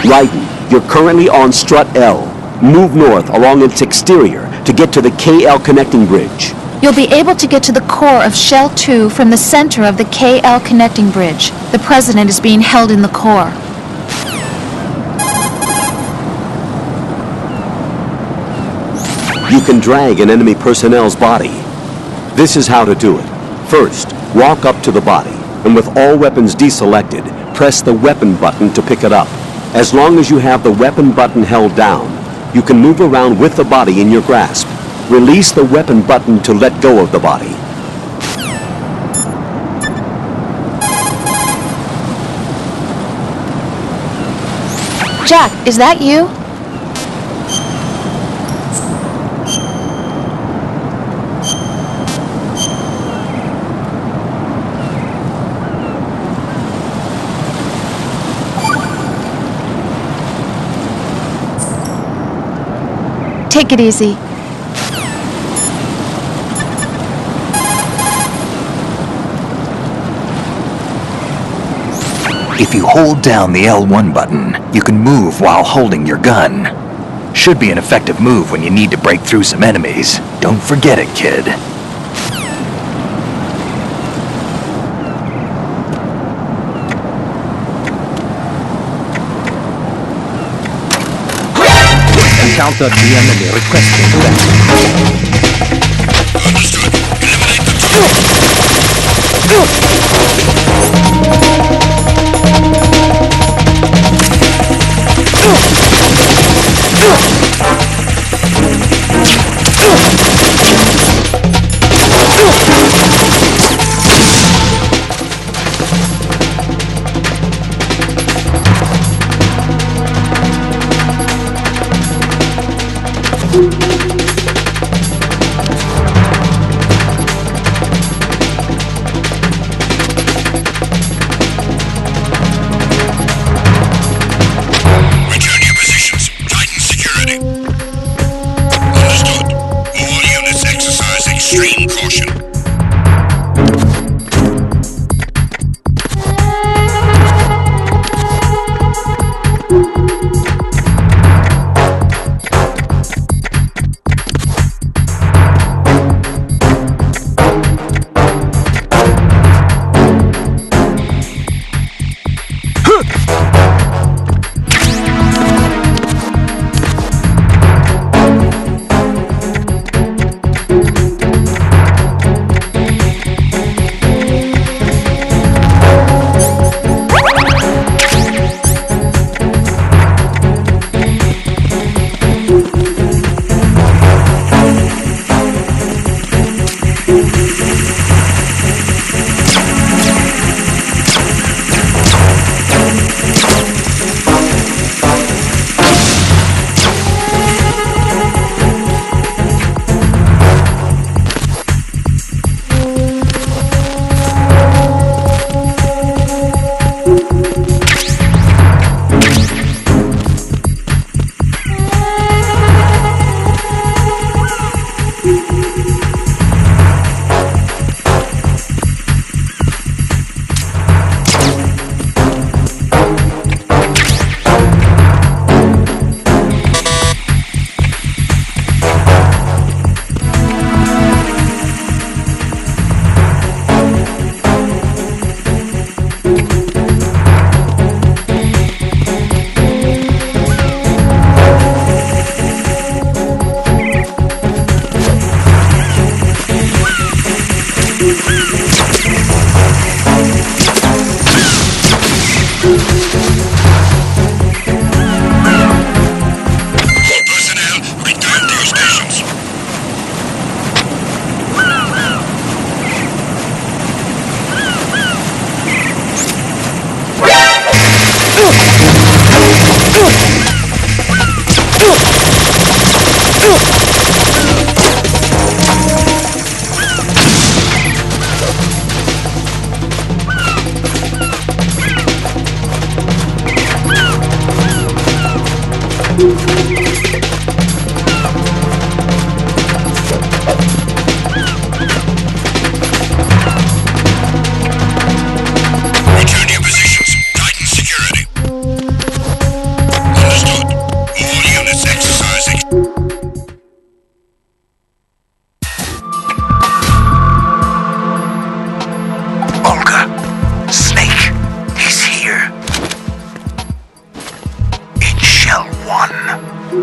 Raiden, you're currently on strut L. Move north along its exterior to get to the KL connecting bridge. You'll be able to get to the core of Shell 2 from the center of the KL connecting bridge. The president is being held in the core. You can drag an enemy personnel's body. This is how to do it. First, walk up to the body, and with all weapons deselected, press the weapon button to pick it up. As long as you have the weapon button held down, you can move around with the body in your grasp. Release the weapon button to let go of the body. Jack, is that you? Take it easy. If you hold down the L1 button, you can move while holding your gun. Should be an effective move when you need to break through some enemies. Don't forget it, kid. Encountered the enemy requesting backup. Understood. Eliminate the Return your positions. Tighten security. Understood. All units exercise extreme caution.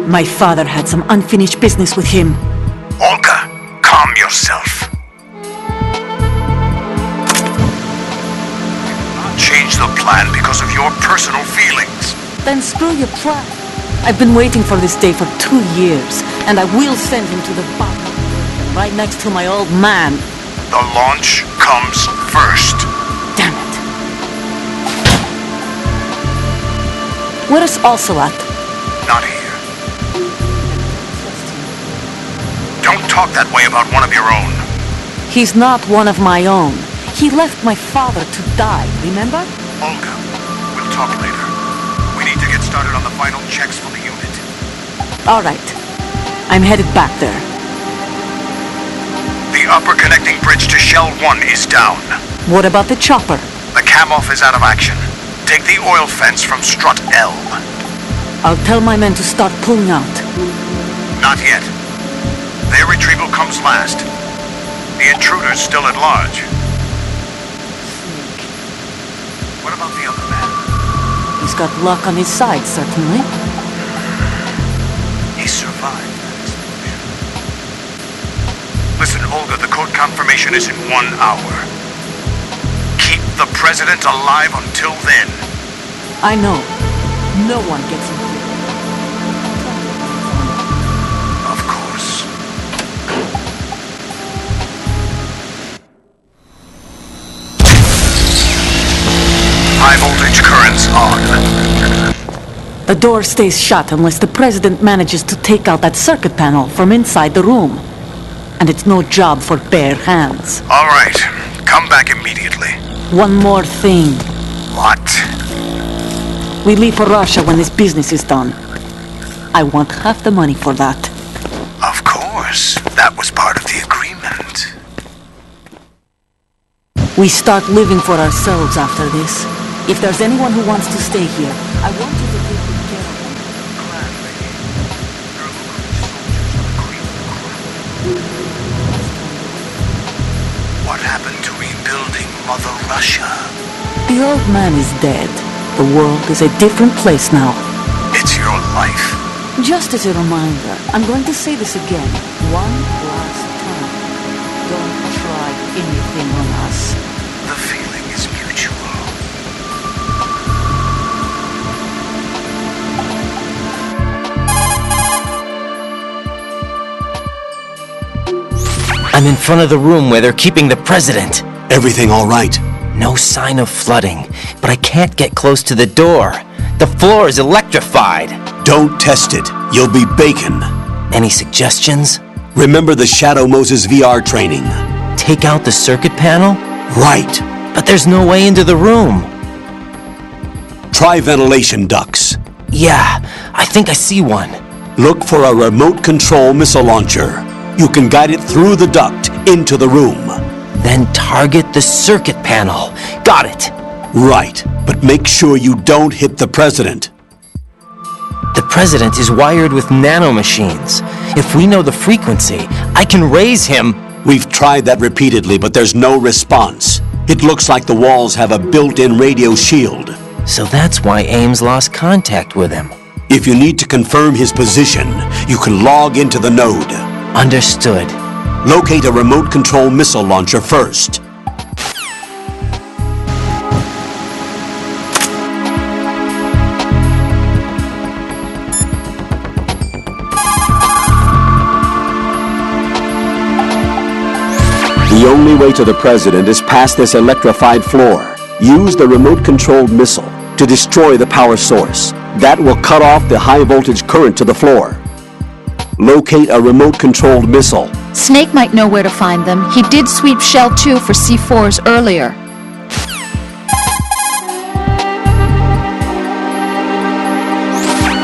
My father had some unfinished business with him. Olga, calm yourself. Change the plan because of your personal feelings. Then screw your plan. I've been waiting for this day for 2 years, and I will send him to the bottom, right next to my old man. The launch comes first. Damn it. Where's Ocelot? Not here. Don't talk that way about one of your own. He's not one of my own. He left my father to die, remember? Olga, we'll talk later. We need to get started on the final checks for the unit. All right. I'm headed back there. The upper connecting bridge to Shell 1 is down. What about the chopper? The cam-off is out of action. Take the oil fence from strut L. I'll tell my men to start pulling out. Not yet. Their retrieval comes last. The intruder's still at large. What about the other man? He's got luck on his side, certainly. He survived that explosion. Listen, Olga, the code confirmation is in 1 hour. Keep the president alive until then. I know. No one gets him here. Of course. High voltage currents on. The door stays shut unless the president manages to take out that circuit panel from inside the room. And it's no job for bare hands. All right. Come back immediately. One more thing. What? We leave for Russia when this business is done. I want half the money for that. Of course. That was part of the agreement. We start living for ourselves after this. If there's anyone who wants to stay here, I want you to take good care of them. Gladly. There are local soldiers on the What happened to rebuilding Mother Russia? The old man is dead. The world is a different place now. It's your life. Just as a reminder, I'm going to say this again, one last time. Don't try anything on us. The feeling is mutual. I'm in front of the room where they're keeping the president. Everything all right? No sign of flooding, but I can't get close to the door. The floor is electrified. Don't test it. You'll be bacon. Any suggestions? Remember the Shadow Moses VR training. Take out the circuit panel? Right. But there's no way into the room. Try ventilation ducts. Yeah, I think I see one. Look for a remote control missile launcher. You can guide it through the duct into the room. Then target the circuit panel. Got it. Right, but make sure you don't hit the president. The president is wired with nanomachines. If we know the frequency, I can raise him. We've tried that repeatedly, but there's no response. It looks like the walls have a built-in radio shield. So that's why Ames lost contact with him. If you need to confirm his position, you can log into the node. Understood. Locate a remote control missile launcher first. The only way to the president is past this electrified floor. Use the remote-controlled missile to destroy the power source. That will cut off the high-voltage current to the floor. Locate a remote-controlled missile. Snake might know where to find them. He did sweep Shell 2 for C4s earlier.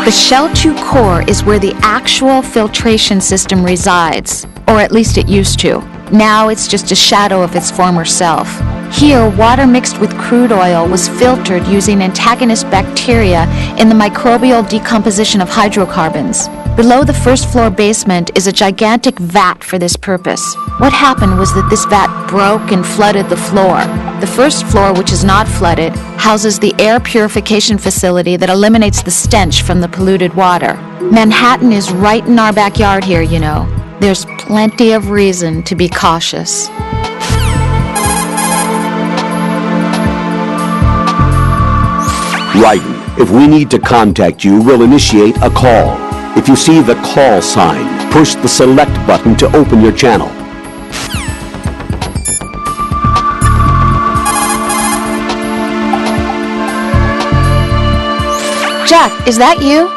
The Shell 2 core is where the actual filtration system resides, or at least it used to. Now it's just a shadow of its former self. Here, water mixed with crude oil was filtered using antagonist bacteria in the microbial decomposition of hydrocarbons. Below the first floor basement is a gigantic vat for this purpose. What happened was that this vat broke and flooded the floor. The first floor, which is not flooded, houses the air purification facility that eliminates the stench from the polluted water. Manhattan is right in our backyard here, you know. There's plenty of reason to be cautious. Ryden, if we need to contact you, we'll initiate a call. If you see the call sign, push the select button to open your channel. Jack, is that you?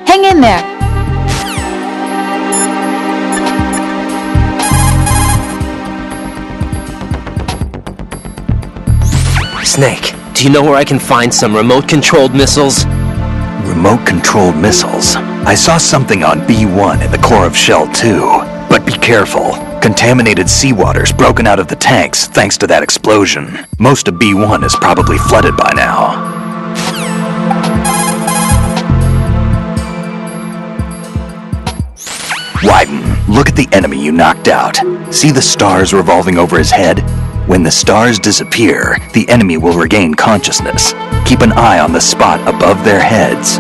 Hang in there. Snake, do you know where I can find some remote-controlled missiles? Remote-controlled missiles. I saw something on B1 in the core of Shell 2. But be careful. Contaminated seawater's broken out of the tanks thanks to that explosion. Most of B1 is probably flooded by now. Wyden, look at the enemy you knocked out. See the stars revolving over his head? When the stars disappear, the enemy will regain consciousness. Keep an eye on the spot above their heads.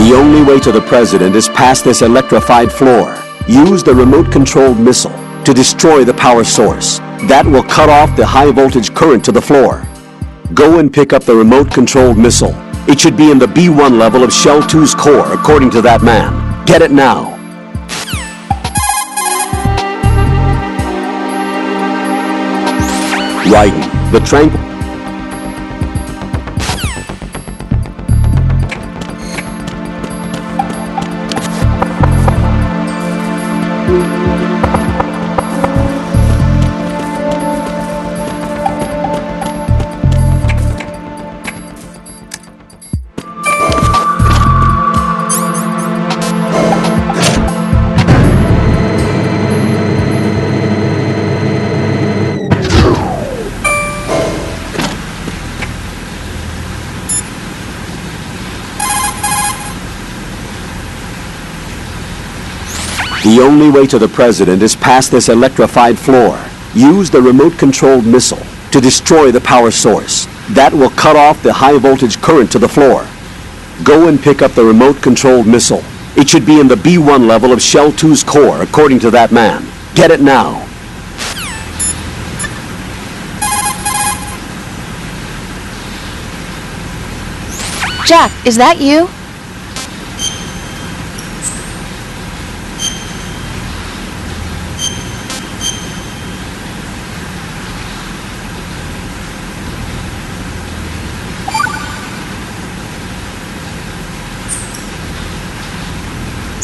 The only way to the president is past this electrified floor. Use the remote-controlled missile to destroy the power source. That will cut off the high-voltage current to the floor. Go and pick up the remote-controlled missile. It should be in the B1 level of Shell 2's core, according to that man. Get it now. Ryden, the tranquil... The only way to the president is past this electrified floor. Use the remote-controlled missile to destroy the power source. That will cut off the high-voltage current to the floor. Go and pick up the remote-controlled missile. It should be in the B1 level of Shell 2's core, according to that man. Get it now. Jack, is that you?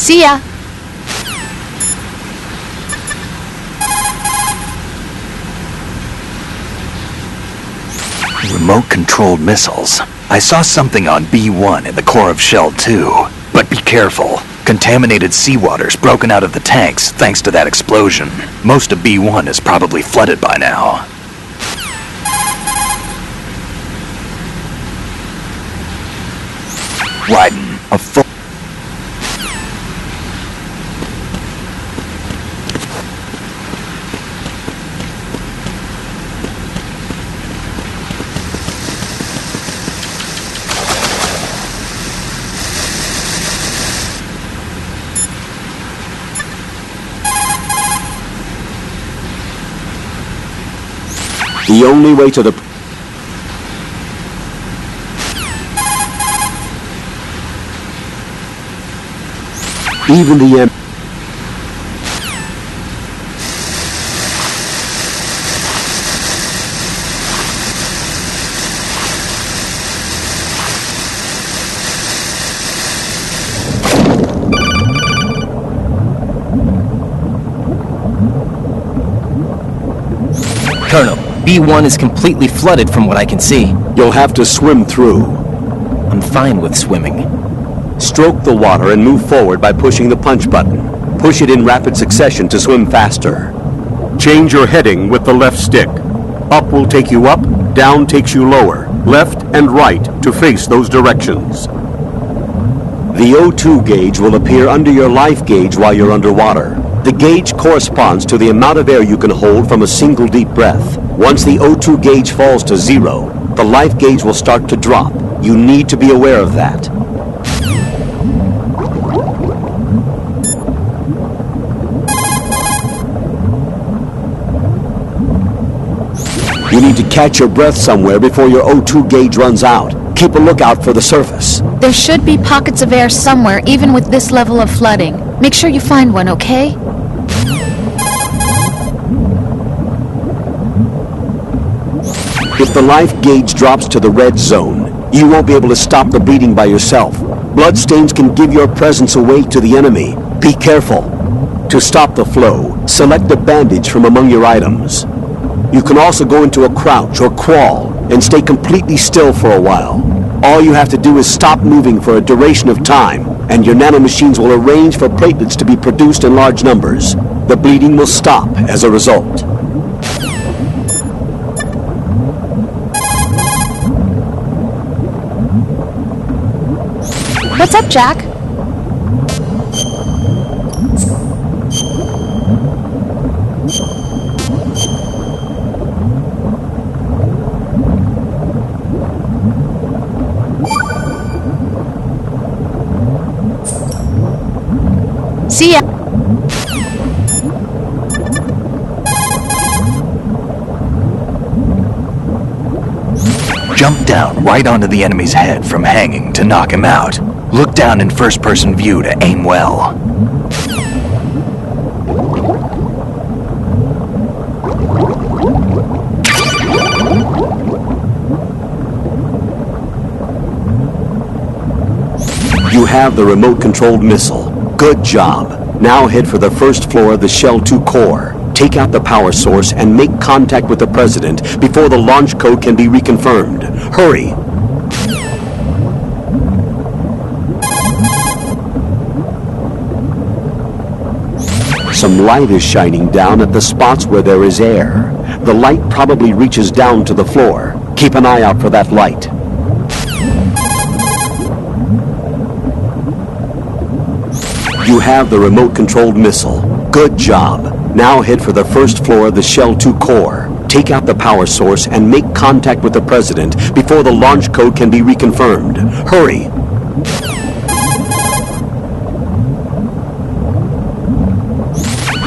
See ya. Remote-controlled missiles. I saw something on B1 in the core of Shell 2. But be careful. Contaminated seawater's broken out of the tanks thanks to that explosion. Most of B1 is probably flooded by now. Widen a full... The only way to the... Even the end. Colonel, B1 is completely flooded from what I can see. You'll have to swim through. I'm fine with swimming. Stroke the water and move forward by pushing the punch button. Push it in rapid succession to swim faster. Change your heading with the left stick. Up will take you up, down takes you lower, left and right to face those directions. The O2 gauge will appear under your life gauge while you're underwater. The gauge corresponds to the amount of air you can hold from a single deep breath. Once the O2 gauge falls to 0, the life gauge will start to drop. You need to be aware of that. You need to catch your breath somewhere before your O2 gauge runs out. Keep a lookout for the surface. There should be pockets of air somewhere, even with this level of flooding. Make sure you find one, okay? If the life gauge drops to the red zone, you won't be able to stop the bleeding by yourself. Bloodstains can give your presence away to the enemy. Be careful. To stop the flow, select a bandage from among your items. You can also go into a crouch or crawl and stay completely still for a while. All you have to do is stop moving for a duration of time, and your nanomachines will arrange for platelets to be produced in large numbers. The bleeding will stop as a result. What's up, Jack? See ya. Jump down right onto the enemy's head from hanging to knock him out. Look down in first-person view to aim well. You have the remote-controlled missile. Good job. Now head for the first floor of the Shell 2 core. Take out the power source and make contact with the President before the launch code can be reconfirmed. Hurry! Some light is shining down at the spots where there is air. The light probably reaches down to the floor. Keep an eye out for that light. You have the remote-controlled missile. Good job. Now head for the first floor of the Shell 2 core. Take out the power source and make contact with the President before the launch code can be reconfirmed. Hurry!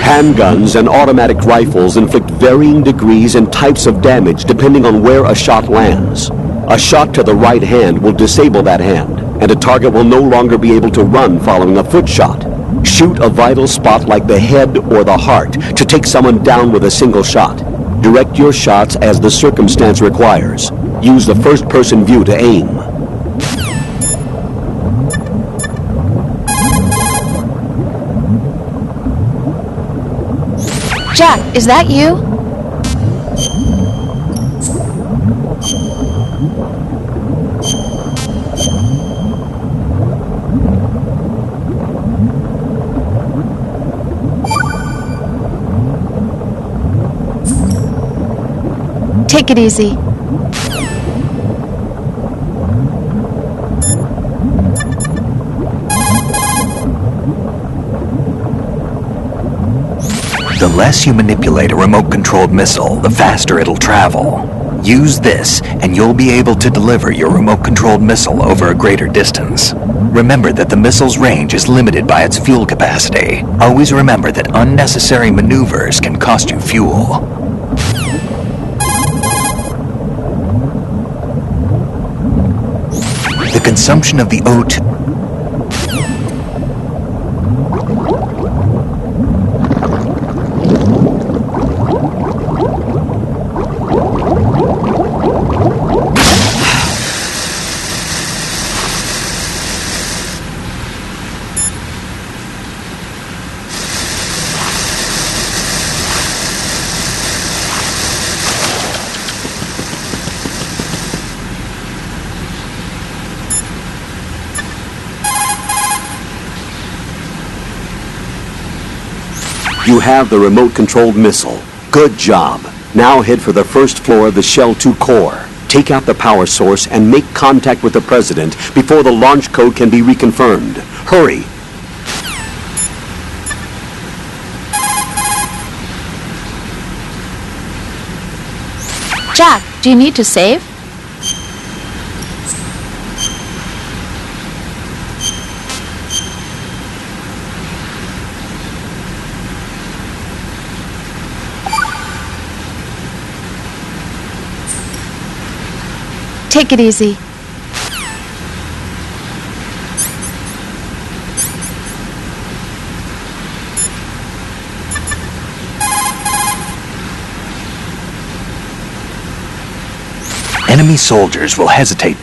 Handguns and automatic rifles inflict varying degrees and types of damage depending on where a shot lands. A shot to the right hand will disable that hand, and a target will no longer be able to run following a foot shot. Shoot a vital spot like the head or the heart to take someone down with a single shot. Direct your shots as the circumstance requires. Use the first-person view to aim. Jack, is that you? Take it easy. The less you manipulate a remote-controlled missile, the faster it'll travel. Use this, and you'll be able to deliver your remote-controlled missile over a greater distance. Remember that the missile's range is limited by its fuel capacity. Always remember that unnecessary maneuvers can cost you fuel. The consumption of the O2... You have the remote-controlled missile. Good job. Now head for the first floor of the Shell 2 core. Take out the power source and make contact with the President before the launch code can be reconfirmed. Hurry! Jack, do you need to save? Take it easy. Enemy soldiers will hesitate.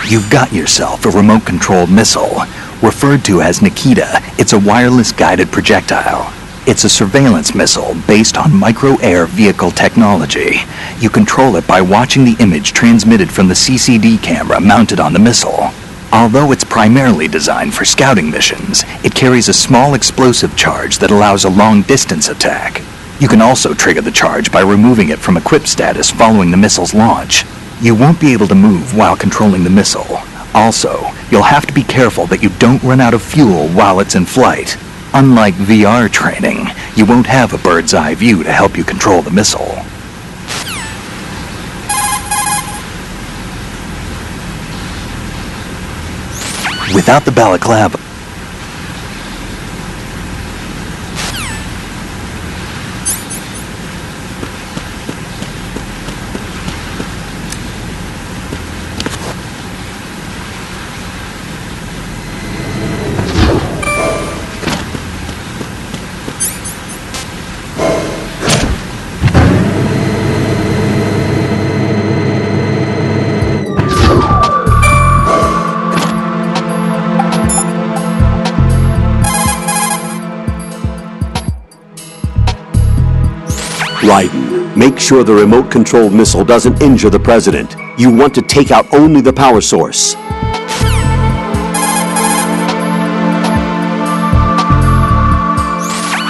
You've got yourself a remote-controlled missile. Referred to as Nikita, it's a wireless guided projectile. It's a surveillance missile based on micro-air vehicle technology. You control it by watching the image transmitted from the CCD camera mounted on the missile. Although it's primarily designed for scouting missions, it carries a small explosive charge that allows a long-distance attack. You can also trigger the charge by removing it from equip status following the missile's launch. You won't be able to move while controlling the missile. Also, you'll have to be careful that you don't run out of fuel while it's in flight. Unlike VR training, you won't have a bird's eye view to help you control the missile. Without the balaclava, Raiden, make sure the remote-controlled missile doesn't injure the President. You want to take out only the power source.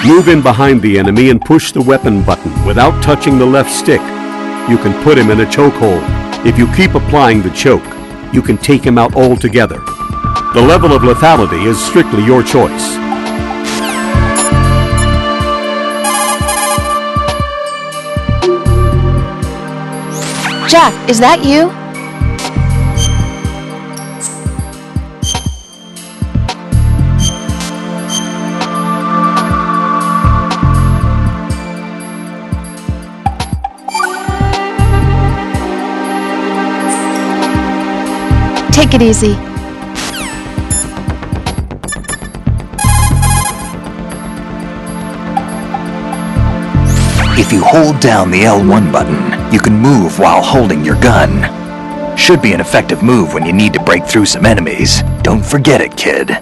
Move in behind the enemy and push the weapon button without touching the left stick. You can put him in a chokehold. If you keep applying the choke, you can take him out altogether. The level of lethality is strictly your choice. Jack, is that you? Take it easy. If you hold down the L1 button, you can move while holding your gun. Should be an effective move when you need to break through some enemies. Don't forget it, kid.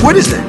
What is that?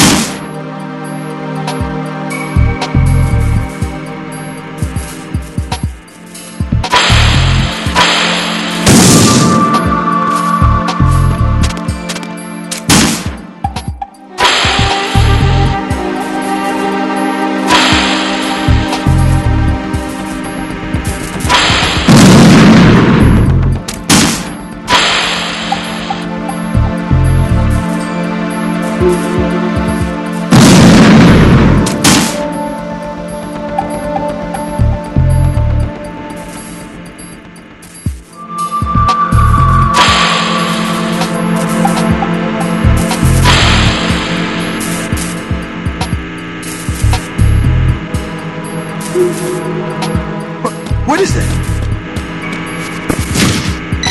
What is that?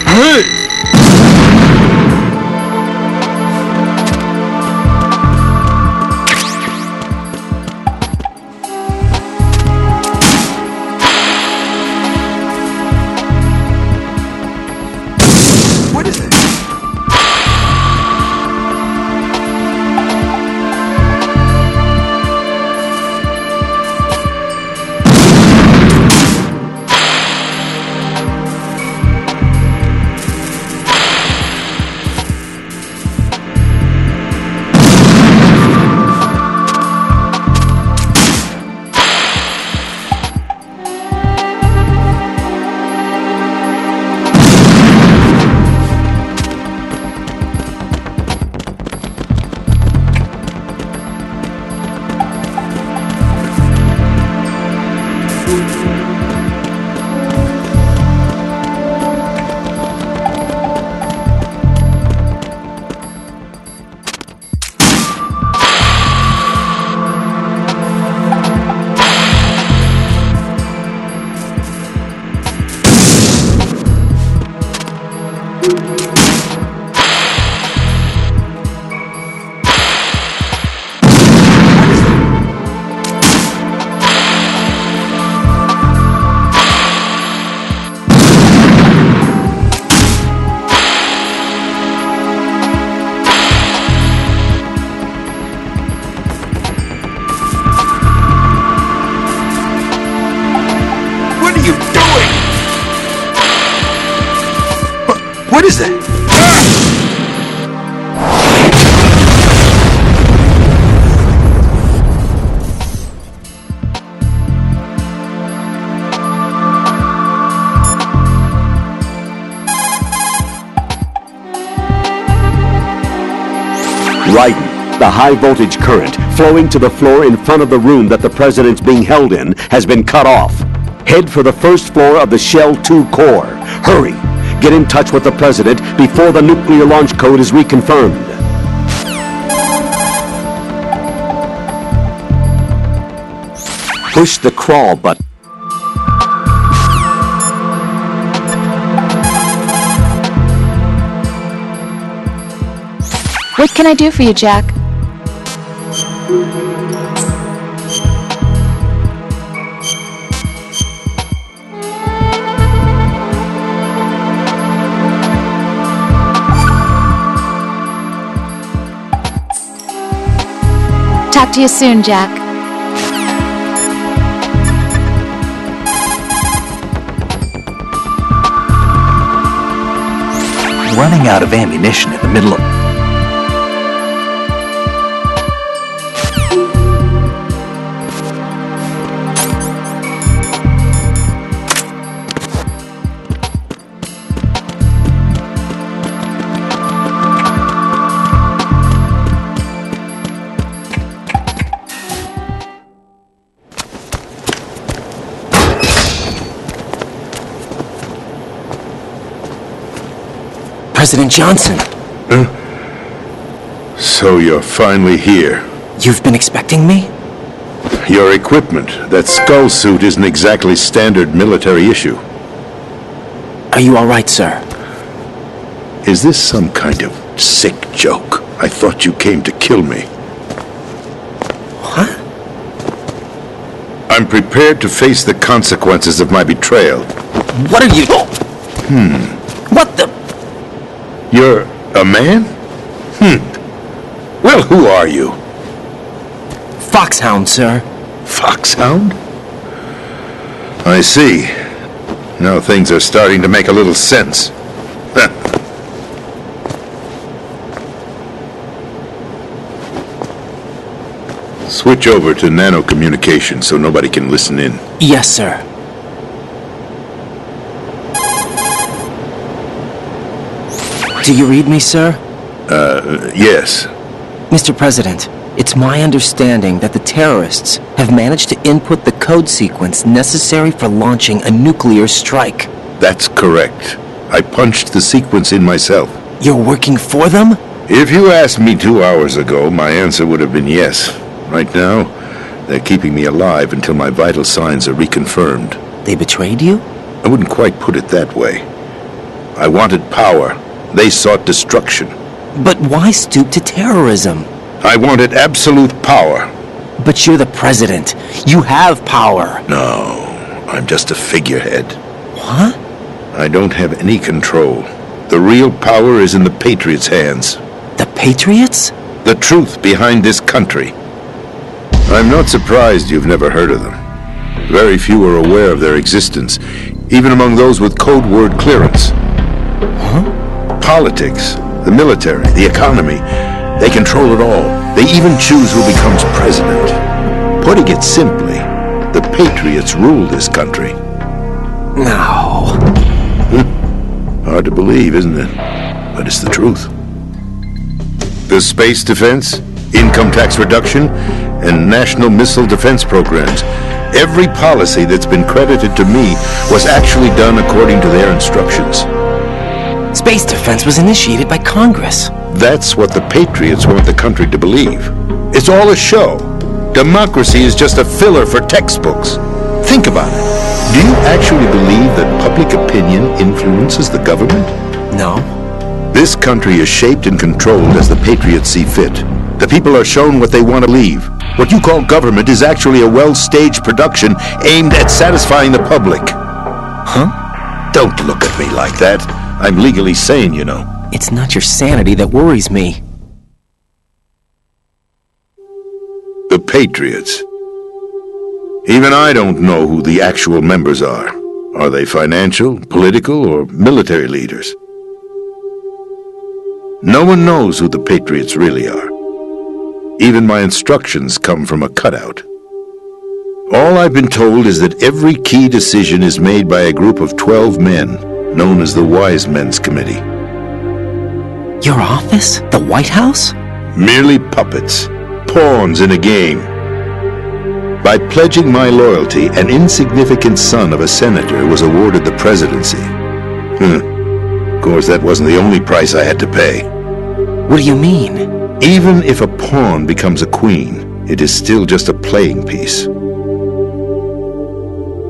Hey! What is that? What is that? Right. The high voltage current flowing to the floor in front of the room that the president's being held in has been cut off. Head for the first floor of the Shell 2 core. Hurry! Get in touch with the president before the nuclear launch code is reconfirmed. Push the crawl button. What can I do for you, Jack? Talk to you soon, Jack. Running out of ammunition in the middle of... President Johnson. So So you're finally here. You've been expecting me? Your equipment, that skull suit, isn't exactly standard military issue. Are you all right, sir? Is this some kind of sick joke? I thought you came to kill me. What? I'm prepared to face the consequences of my betrayal. What are you... What the... You're a man? Well, who are you? Foxhound, sir. Foxhound? I see. Now things are starting to make a little sense. Switch over to nano-communication so nobody can listen in. Yes, sir. Do you read me, sir? Yes. Mr. President, it's my understanding that the terrorists have managed to input the code sequence necessary for launching a nuclear strike. That's correct. I punched the sequence in myself. You're working for them? If you asked me 2 hours ago, my answer would have been yes. Right now, they're keeping me alive until my vital signs are reconfirmed. They betrayed you? I wouldn't quite put it that way. I wanted power. They sought destruction. But why stoop to terrorism? I wanted absolute power. But you're the president. You have power. No, I'm just a figurehead. What? I don't have any control. The real power is in the Patriots' hands. The Patriots? The truth behind this country. I'm not surprised you've never heard of them. Very few are aware of their existence, even among those with code word clearance. Politics, the military, the economy, they control it all. They even choose who becomes president. Putting it simply, the Patriots rule this country. No. Hard to believe, isn't it? But it's the truth. The space defense, income tax reduction, and national missile defense programs. Every policy that's been credited to me was actually done according to their instructions. Space defense was initiated by Congress. That's what the Patriots want the country to believe. It's all a show. Democracy is just a filler for textbooks. Think about it. Do you actually believe that public opinion influences the government? No. This country is shaped and controlled as the Patriots see fit. The people are shown what they want to believe. What you call government is actually a well-staged production aimed at satisfying the public. Huh? Don't look at me like that. I'm legally sane, you know. It's not your sanity that worries me. The Patriots. Even I don't know who the actual members are. Are they financial, political, or military leaders? No one knows who the Patriots really are. Even my instructions come from a cutout. All I've been told is that every key decision is made by a group of 12 men, known as the Wise Men's Committee. Your office? The White House? Merely puppets, pawns in a game. By pledging my loyalty, an insignificant son of a senator was awarded the presidency. Of course, that wasn't the only price I had to pay. What do you mean? Even if a pawn becomes a queen, it is still just a playing piece.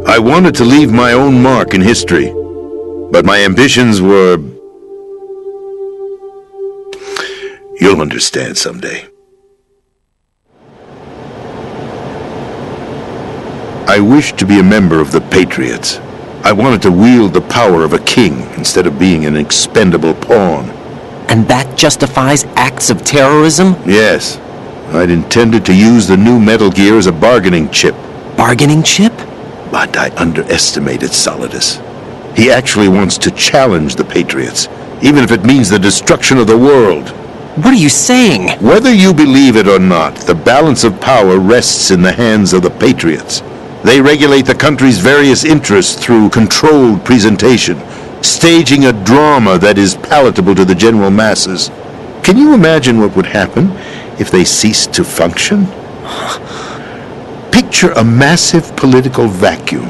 I wanted to leave my own mark in history, but my ambitions were... You'll understand someday. I wished to be a member of the Patriots. I wanted to wield the power of a king instead of being an expendable pawn. And that justifies acts of terrorism? Yes. I'd intended to use the new Metal Gear as a bargaining chip. Bargaining chip? But I underestimated Solidus. He actually wants to challenge the Patriots, even if it means the destruction of the world. What are you saying? Whether you believe it or not, the balance of power rests in the hands of the Patriots. They regulate the country's various interests through controlled presentation, staging a drama that is palatable to the general masses. Can you imagine what would happen if they ceased to function? Picture a massive political vacuum,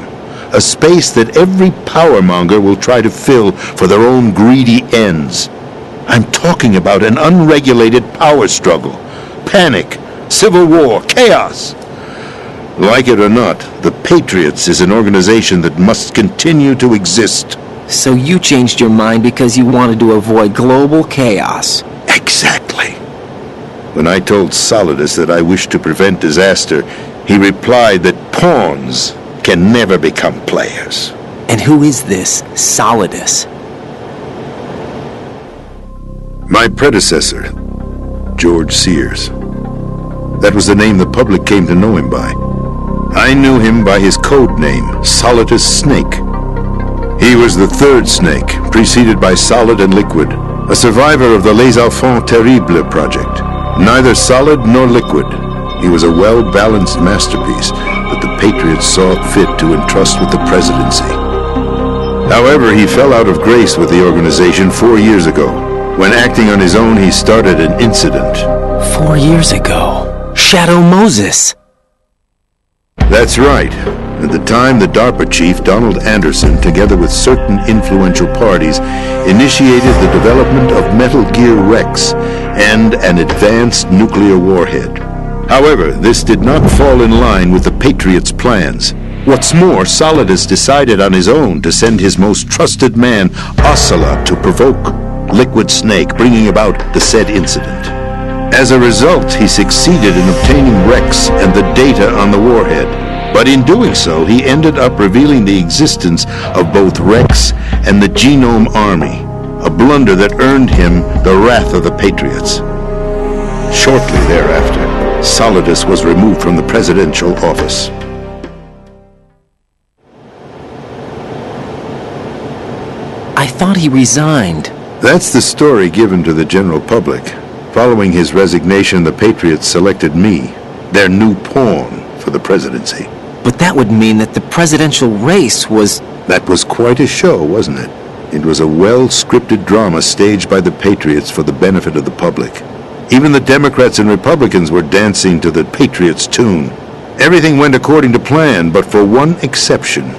a space that every powermonger will try to fill for their own greedy ends. I'm talking about an unregulated power struggle. Panic, civil war, chaos. Like it or not, the Patriots is an organization that must continue to exist. So you changed your mind because you wanted to avoid global chaos. Exactly. When I told Solidus that I wished to prevent disaster, he replied that pawns can never become players. And who is this Solidus? My predecessor, George Sears. That was the name the public came to know him by. I knew him by his code name, Solidus Snake. He was the third snake, preceded by Solid and Liquid, a survivor of the Les Enfants Terribles project. Neither solid nor liquid, he was a well-balanced masterpiece that the Patriots saw fit to entrust with the presidency. However, he fell out of grace with the organization 4 years ago. When acting on his own, he started an incident. 4 years ago. Shadow Moses. That's right. At the time, the DARPA chief, Donald Anderson, together with certain influential parties, initiated the development of Metal Gear Rex and an advanced nuclear warhead. However, this did not fall in line with the Patriots' plans. What's more, Solidus decided on his own to send his most trusted man, Ocelot, to provoke Liquid Snake, bringing about the said incident. As a result, he succeeded in obtaining Rex and the data on the warhead. But in doing so, he ended up revealing the existence of both Rex and the Genome Army, a blunder that earned him the wrath of the Patriots. Shortly thereafter, Solidus was removed from the presidential office. I thought he resigned. That's the story given to the general public. Following his resignation, the Patriots selected me, their new pawn, for the presidency. But that would mean that the presidential race was... That was quite a show, wasn't it? It was a well-scripted drama staged by the Patriots for the benefit of the public. Even the Democrats and Republicans were dancing to the Patriots' tune. Everything went according to plan, but for one exception.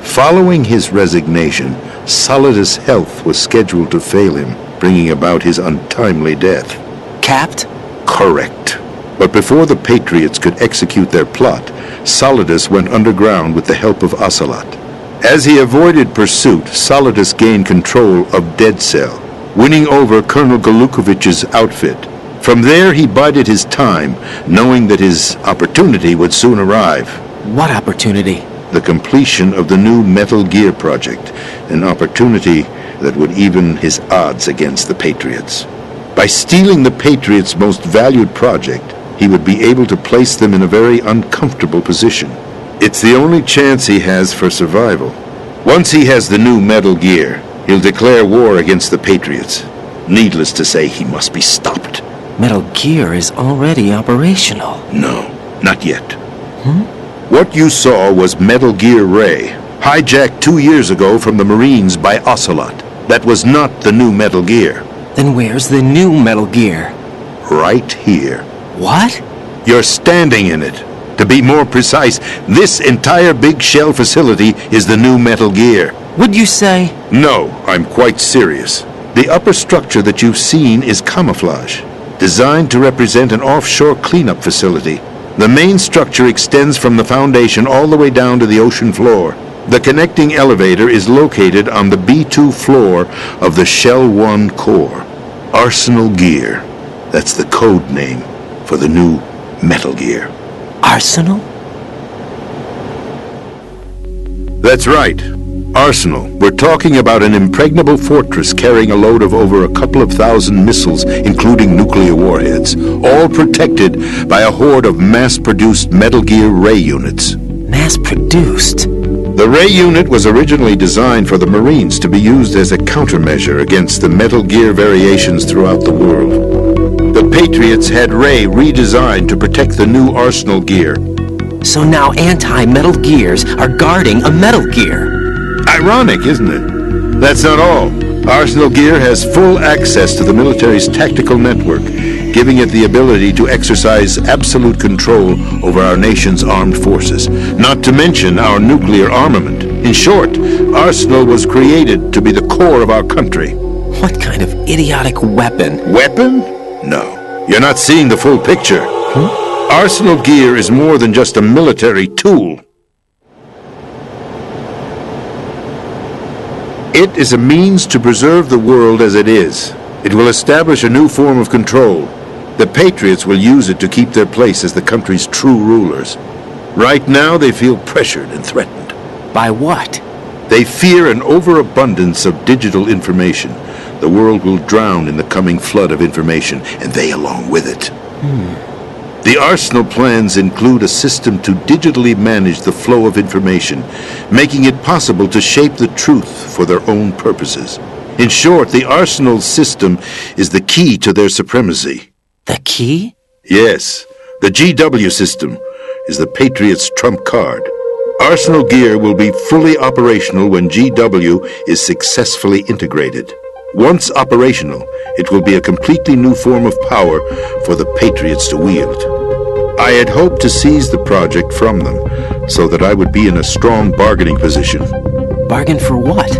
Following his resignation, Solidus' health was scheduled to fail him, bringing about his untimely death. Capped? Correct. But before the Patriots could execute their plot, Solidus went underground with the help of Ocelot. As he avoided pursuit, Solidus gained control of Dead Cell, winning over Colonel Galukovich's outfit. From there, he bided his time, knowing that his opportunity would soon arrive. What opportunity? The completion of the new Metal Gear project, an opportunity that would even his odds against the Patriots. By stealing the Patriots' most valued project, he would be able to place them in a very uncomfortable position. It's the only chance he has for survival. Once he has the new Metal Gear, he'll declare war against the Patriots. Needless to say, he must be stopped. Metal Gear is already operational. No, not yet. What you saw was Metal Gear Ray, hijacked 2 years ago from the Marines by Ocelot. That was not the new Metal Gear. Then where's the new Metal Gear? Right here. What? You're standing in it. To be more precise, this entire big shell facility is the new Metal Gear. Would you say? No, I'm quite serious. The upper structure that you've seen is camouflage, designed to represent an offshore cleanup facility. The main structure extends from the foundation all the way down to the ocean floor. The connecting elevator is located on the B2 floor of the Shell 1 core. Arsenal Gear. That's the code name for the new Metal Gear. Arsenal? That's right. Arsenal. We're talking about an impregnable fortress carrying a load of over a couple of thousand missiles, including nuclear warheads, all protected by a horde of mass-produced Metal Gear Ray units. Mass-produced? The Ray unit was originally designed for the Marines to be used as a countermeasure against the Metal Gear variations throughout the world. The Patriots had Ray redesigned to protect the new Arsenal Gear. So now anti-Metal Gears are guarding a Metal Gear. Ironic, isn't it? That's not all. Arsenal Gear has full access to the military's tactical network, giving it the ability to exercise absolute control over our nation's armed forces, not to mention our nuclear armament. In short, Arsenal was created to be the core of our country. What kind of idiotic weapon? Weapon? No. You're not seeing the full picture. Arsenal gear is more than just a military tool. It is a means to preserve the world as it is. It will establish a new form of control. The Patriots will use it to keep their place as the country's true rulers. Right now, they feel pressured and threatened. By what? They fear an overabundance of digital information. The world will drown in the coming flood of information, and they along with it. The Arsenal plans include a system to digitally manage the flow of information, making it possible to shape the truth for their own purposes. In short, the Arsenal system is the key to their supremacy. The key? Yes, the GW system is the Patriots' trump card. Arsenal gear will be fully operational when GW is successfully integrated. Once operational, it will be a completely new form of power for the Patriots to wield. I had hoped to seize the project from them, so that I would be in a strong bargaining position. Bargain for what?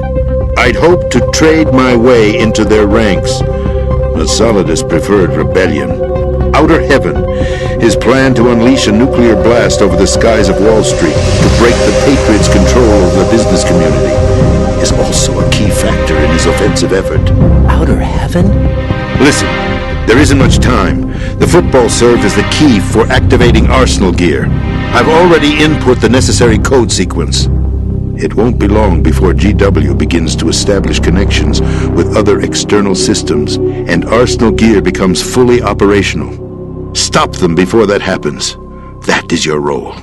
I'd hoped to trade my way into their ranks, but Solidus preferred rebellion. Outer Heaven, his plan to unleash a nuclear blast over the skies of Wall Street to break the Patriots' control over the business community, is also a key factor in his offensive effort. Outer Heaven? Listen, there isn't much time. The football served as the key for activating Arsenal gear. I've already input the necessary code sequence. It won't be long before GW begins to establish connections with other external systems, and Arsenal gear becomes fully operational. Stop them before that happens. That is your role.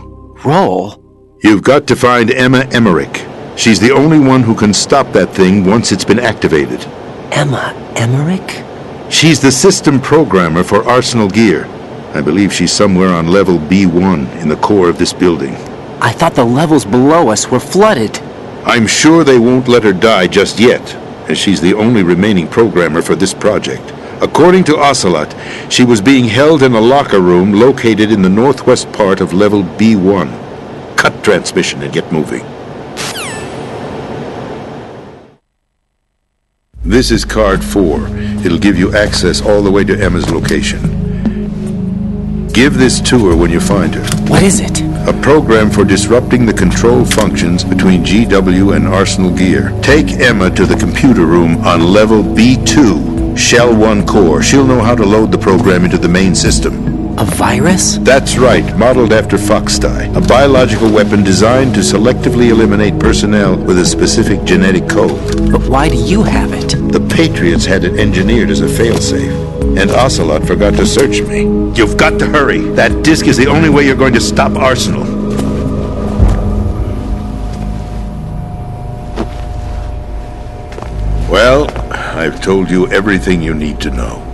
Role? You've got to find Emma Emmerich. She's the only one who can stop that thing once it's been activated. Emma Emmerich? She's the system programmer for Arsenal gear. I believe she's somewhere on level B1 in the core of this building. I thought the levels below us were flooded. I'm sure they won't let her die just yet, as she's the only remaining programmer for this project. According to Ocelot, she was being held in a locker room located in the northwest part of level B1. Cut transmission and get moving. This is card 4. It'll give you access all the way to Emma's location. Give this to her when you find her. What is it? A program for disrupting the control functions between GW and Arsenal gear. Take Emma to the computer room on level B2, Shell 1 core. She'll know how to load the program into the main system. A virus? That's right, modeled after Foxdie. A biological weapon designed to selectively eliminate personnel with a specific genetic code. But why do you have it? The Patriots had it engineered as a failsafe, and Ocelot forgot to search me. You've got to hurry. That disk is the only way you're going to stop Arsenal. Well, I've told you everything you need to know.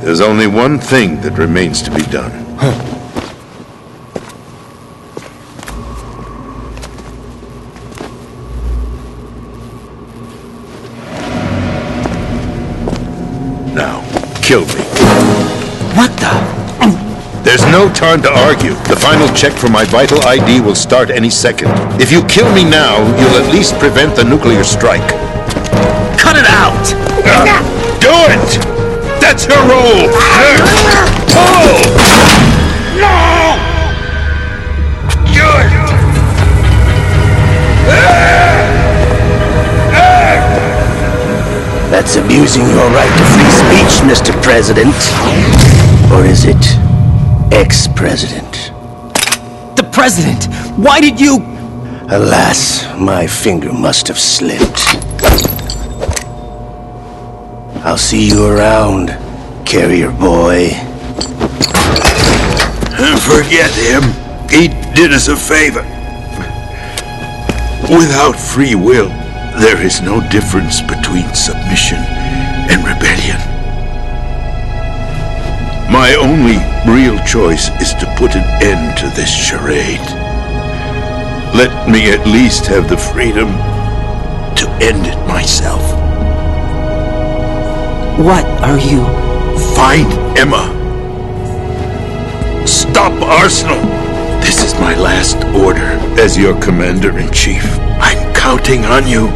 There's only one thing that remains to be done. Now, kill me. What the? There's no time to argue. The final check for my vital ID will start any second. If you kill me now, you'll at least prevent the nuclear strike. Cut it out! Do it! That's her role! Pull! No! Do it! That's abusing your right to free speech, Mr. President. Or is it ex-president? The president! Why did you... Alas, my finger must have slipped. I'll see you around, carrier boy. Forget him. He did us a favor. Without free will, there is no difference between submission and rebellion. My only real choice is to put an end to this charade. Let me at least have the freedom to end it myself. What are you... Find Emma. Stop Arsenal. This is my last order as your commander-in-chief. I'm counting on you.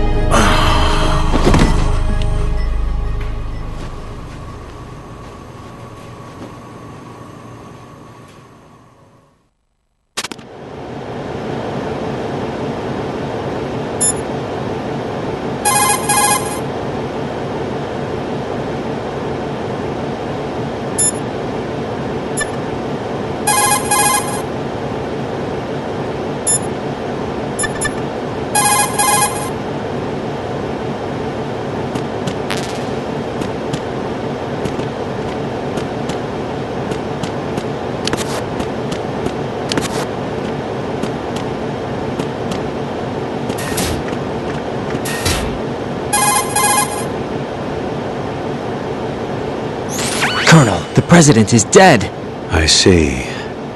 Colonel, the president is dead. I see.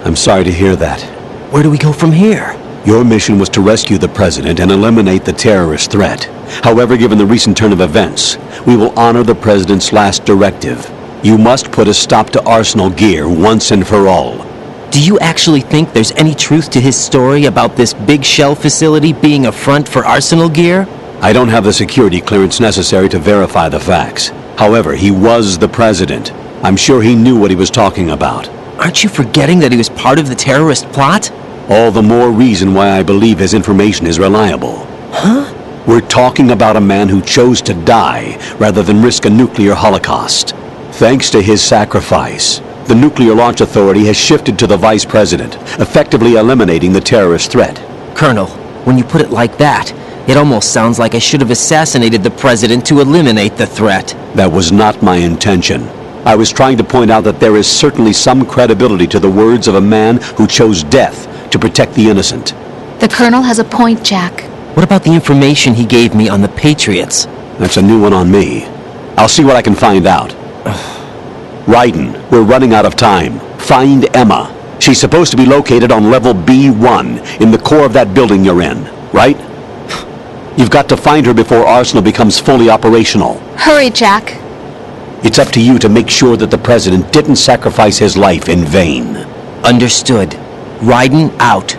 I'm sorry to hear that. Where do we go from here? Your mission was to rescue the president and eliminate the terrorist threat. However, given the recent turn of events, we will honor the president's last directive. You must put a stop to Arsenal Gear once and for all. Do you actually think there's any truth to his story about this big shell facility being a front for Arsenal Gear? I don't have the security clearance necessary to verify the facts. However, he was the president. I'm sure he knew what he was talking about. Aren't you forgetting that he was part of the terrorist plot? All the more reason why I believe his information is reliable. Huh? We're talking about a man who chose to die rather than risk a nuclear holocaust. Thanks to his sacrifice, the Nuclear Launch Authority has shifted to the vice president, effectively eliminating the terrorist threat. Colonel, when you put it like that, it almost sounds like I should have assassinated the president to eliminate the threat. That was not my intention. I was trying to point out that there is certainly some credibility to the words of a man who chose death to protect the innocent. The Colonel has a point, Jack. What about the information he gave me on the Patriots? That's a new one on me. I'll see what I can find out. Raiden, we're running out of time. Find Emma. She's supposed to be located on level B1 in the core of that building you're in, right? You've got to find her before Arsenal becomes fully operational. Hurry, Jack. It's up to you to make sure that the president didn't sacrifice his life in vain. Understood. Raiden out.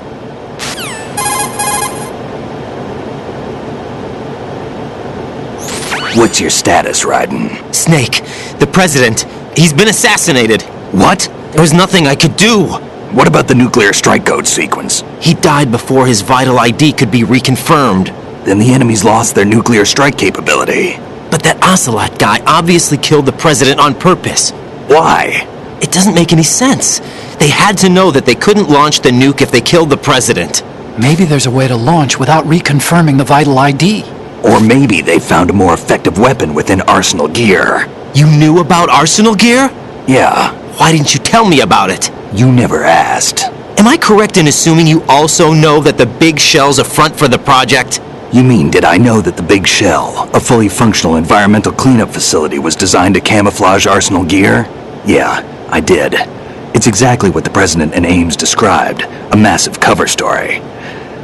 What's your status, Raiden? Snake, the president, he's been assassinated. What? There was nothing I could do. What about the nuclear strike code sequence? He died before his vital ID could be reconfirmed. Then the enemy's lost their nuclear strike capability. But that Ocelot guy obviously killed the president on purpose. Why? It doesn't make any sense. They had to know that they couldn't launch the nuke if they killed the president. Maybe there's a way to launch without reconfirming the vital ID. Or maybe they found a more effective weapon within Arsenal Gear. You knew about Arsenal Gear? Yeah. Why didn't you tell me about it? You never asked. Am I correct in assuming you also know that the big shell's a front for the project? You mean, did I know that the Big Shell, a fully functional environmental cleanup facility, was designed to camouflage Arsenal Gear? Yeah, I did. It's exactly what the President and Ames described, a massive cover story.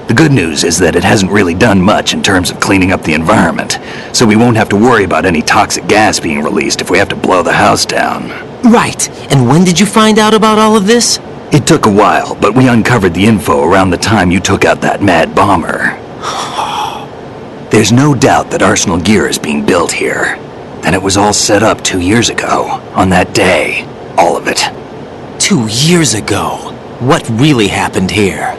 The good news is that it hasn't really done much in terms of cleaning up the environment, so we won't have to worry about any toxic gas being released if we have to blow the house down. Right. And when did you find out about all of this? It took a while, but we uncovered the info around the time you took out that mad bomber. There's no doubt that Arsenal Gear is being built here. And it was all set up 2 years ago, on that day. All of it. 2 years ago? What really happened here?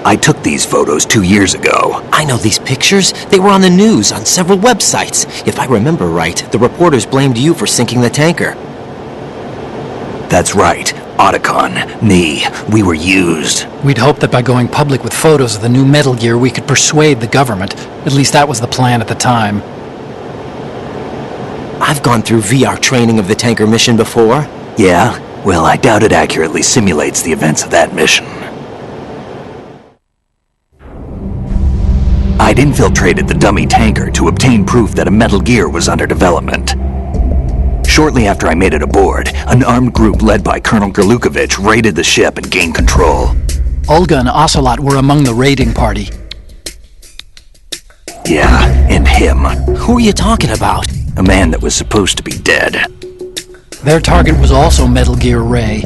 I took these photos 2 years ago. I know these pictures. They were on the news, on several websites. If I remember right, the reporters blamed you for sinking the tanker. That's right. Otacon, me, we were used. We'd hoped that by going public with photos of the new Metal Gear, we could persuade the government. At least that was the plan at the time. I've gone through VR training of the tanker mission before. Yeah? Well, I doubt it accurately simulates the events of that mission. I'd infiltrated the dummy tanker to obtain proof that a Metal Gear was under development. Shortly after I made it aboard, an armed group led by Colonel Gerlukovich raided the ship and gained control. Olga and Ocelot were among the raiding party. Yeah, and him. Who are you talking about? A man that was supposed to be dead. Their target was also Metal Gear Ray.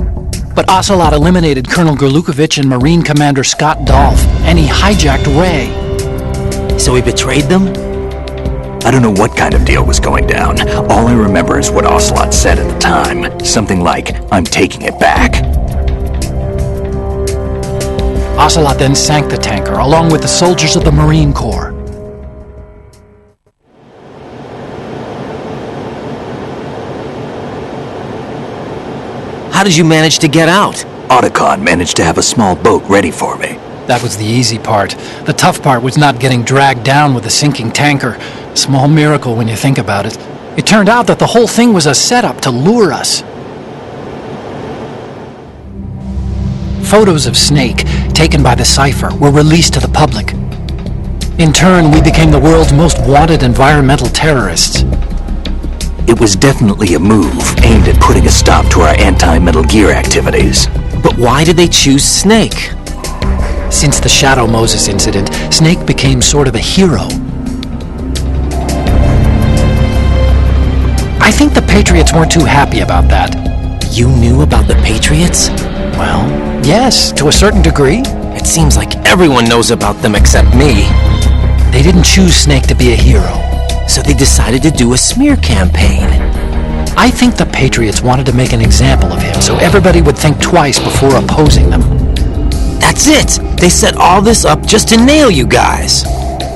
But Ocelot eliminated Colonel Gerlukovich and Marine Commander Scott Dolph, and he hijacked Ray. So he betrayed them? I don't know what kind of deal was going down. All I remember is what Ocelot said at the time. Something like, "I'm taking it back." Ocelot then sank the tanker, along with the soldiers of the Marine Corps. How did you manage to get out? Otacon managed to have a small boat ready for me. That was the easy part. The tough part was not getting dragged down with a sinking tanker. Small miracle when you think about it. It turned out that the whole thing was a setup to lure us. Photos of Snake, taken by the Cypher, were released to the public. In turn, we became the world's most wanted environmental terrorists. It was definitely a move aimed at putting a stop to our anti-Metal Gear activities. But why did they choose Snake? Since the Shadow Moses incident, Snake became sort of a hero. I think the Patriots weren't too happy about that. You knew about the Patriots? Well, yes, to a certain degree. It seems like everyone knows about them except me. They didn't choose Snake to be a hero. So they decided to do a smear campaign. I think the Patriots wanted to make an example of him so everybody would think twice before opposing them. That's it! They set all this up just to nail you guys.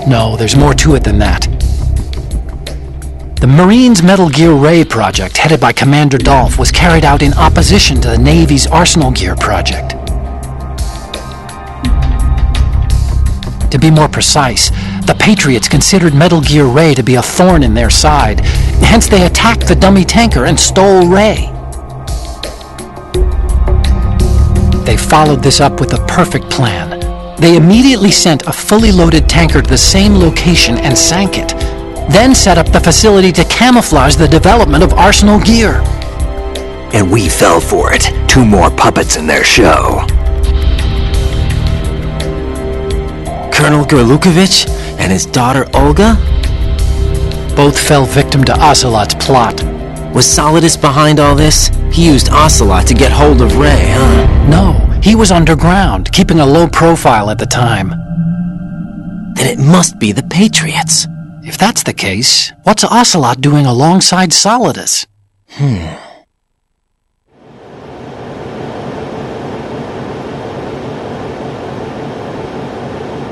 No, there's more to it than that. The Marines' Metal Gear Ray project, headed by Commander Dolph, was carried out in opposition to the Navy's Arsenal Gear project. To be more precise, the Patriots considered Metal Gear Ray to be a thorn in their side. Hence, they attacked the dummy tanker and stole Ray. They followed this up with a perfect plan. They immediately sent a fully loaded tanker to the same location and sank it, then set up the facility to camouflage the development of Arsenal Gear. And we fell for it. 2 more puppets in their show. Colonel Gerlukovich and his daughter Olga? Both fell victim to Ocelot's plot. Was Solidus behind all this? He used Ocelot to get hold of Ray, huh? No, he was underground, keeping a low profile at the time. Then it must be the Patriots. If that's the case, what's Ocelot doing alongside Solidus?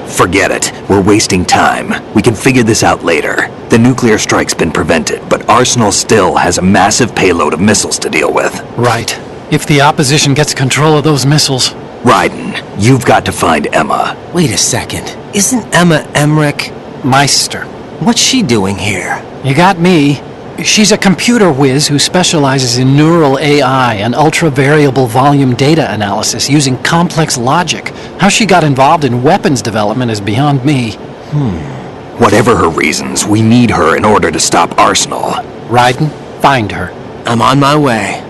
Forget it. We're wasting time. We can figure this out later. The nuclear strike's been prevented, but Arsenal still has a massive payload of missiles to deal with. Right. If the opposition gets control of those missiles... Raiden, you've got to find Emma. Wait a second. Isn't Emma Emmerich? Meister. What's she doing here? You got me. She's a computer whiz who specializes in neural AI and ultra-variable volume data analysis using complex logic. How she got involved in weapons development is beyond me. Whatever her reasons, we need her in order to stop Arsenal. Raiden, find her. I'm on my way.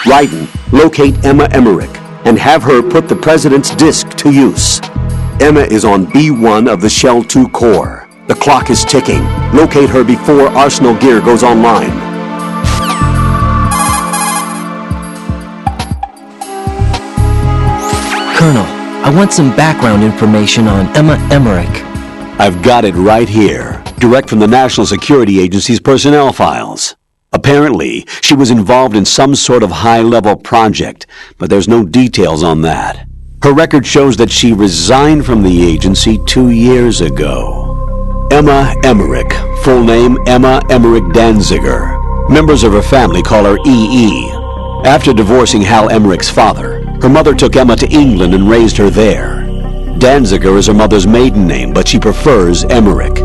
Raiden, locate Emma Emmerich and have her put the President's disc to use. Emma is on B1 of the Shell 2 core. The clock is ticking. Locate her before Arsenal Gear goes online. Colonel, I want some background information on Emma Emmerich. I've got it right here, direct from the National Security Agency's personnel files. Apparently, she was involved in some sort of high-level project, but there's no details on that. Her record shows that she resigned from the agency 2 years ago. Emma Emmerich, full name Emma Emmerich Danziger. Members of her family call her EE. After divorcing Hal Emmerich's father, her mother took Emma to England and raised her there. Danziger is her mother's maiden name, but she prefers Emmerich.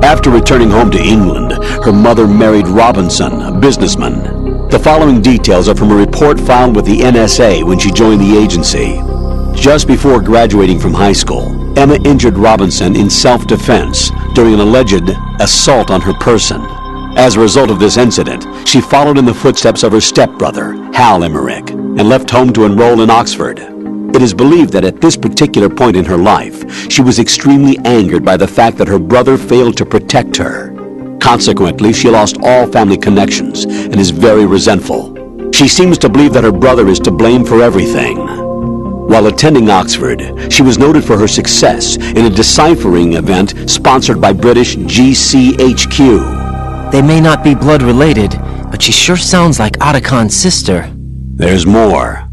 After returning home to England, her mother married Robinson, a businessman. The following details are from a report filed with the NSA when she joined the agency. Just before graduating from high school, Emma injured Robinson in self-defense during an alleged assault on her person. As a result of this incident, she followed in the footsteps of her stepbrother, Hal Emmerich, and left home to enroll in Oxford. It is believed that at this particular point in her life, she was extremely angered by the fact that her brother failed to protect her. Consequently, she lost all family connections and is very resentful. She seems to believe that her brother is to blame for everything. While attending Oxford, she was noted for her success in a deciphering event sponsored by British GCHQ. They may not be blood related, but she sure sounds like Otachan's sister. There's more.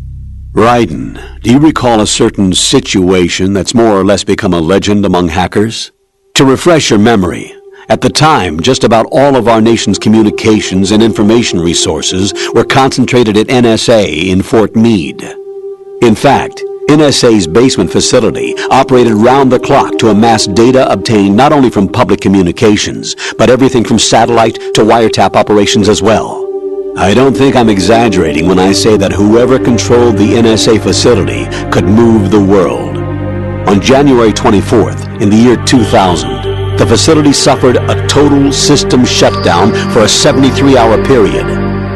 Raiden, do you recall a certain situation that's more or less become a legend among hackers? To refresh your memory, at the time, just about all of our nation's communications and information resources were concentrated at NSA in Fort Meade. In fact, NSA's basement facility operated round the clock to amass data obtained not only from public communications, but everything from satellite to wiretap operations as well. I don't think I'm exaggerating when I say that whoever controlled the NSA facility could move the world. On January 24th, in the year 2000, the facility suffered a total system shutdown for a 73-hour period.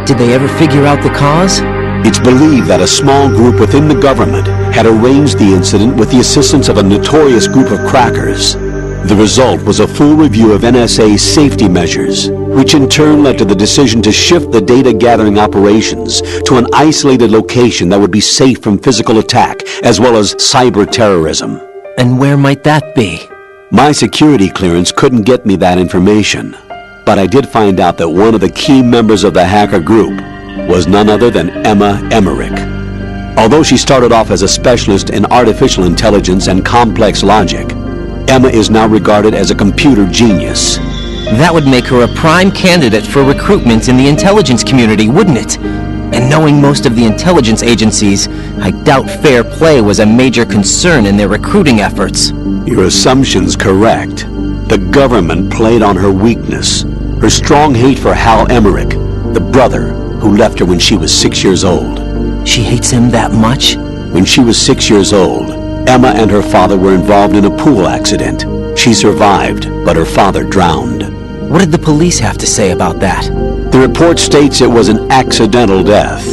Did they ever figure out the cause? It's believed that a small group within the government had arranged the incident with the assistance of a notorious group of crackers. The result was a full review of NSA's safety measures, which in turn led to the decision to shift the data-gathering operations to an isolated location that would be safe from physical attack as well as cyber terrorism. And where might that be? My security clearance couldn't get me that information, but I did find out that one of the key members of the hacker group was none other than Emma Emmerich. Although she started off as a specialist in artificial intelligence and complex logic, Emma is now regarded as a computer genius. That would make her a prime candidate for recruitment in the intelligence community, wouldn't it? And knowing most of the intelligence agencies, I doubt fair play was a major concern in their recruiting efforts. Your assumption's correct. The government played on her weakness, her strong hate for Hal Emmerich, the brother who left her when she was 6 years old. She hates him that much? When she was 6 years old, Emma and her father were involved in a pool accident. She survived, but her father drowned. What did the police have to say about that? The report states it was an accidental death.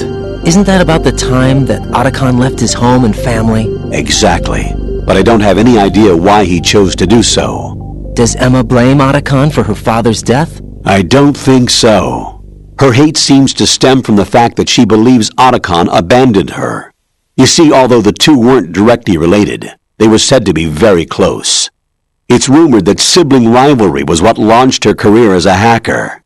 Isn't that about the time that Otachan left his home and family? Exactly. But I don't have any idea why he chose to do so. Does Emma blame Otachan for her father's death? I don't think so. Her hate seems to stem from the fact that she believes Otachan abandoned her. You see, although the two weren't directly related, they were said to be very close. It's rumored that sibling rivalry was what launched her career as a hacker.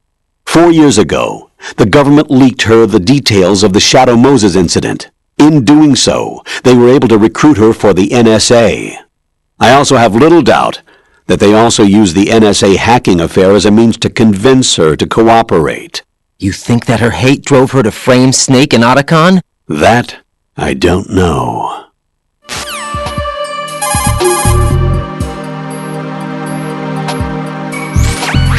4 years ago, the government leaked her the details of the Shadow Moses incident. In doing so, they were able to recruit her for the NSA. I also have little doubt that they also used the NSA hacking affair as a means to convince her to cooperate. You think that her hate drove her to frame Snake and Otachan? That, I don't know.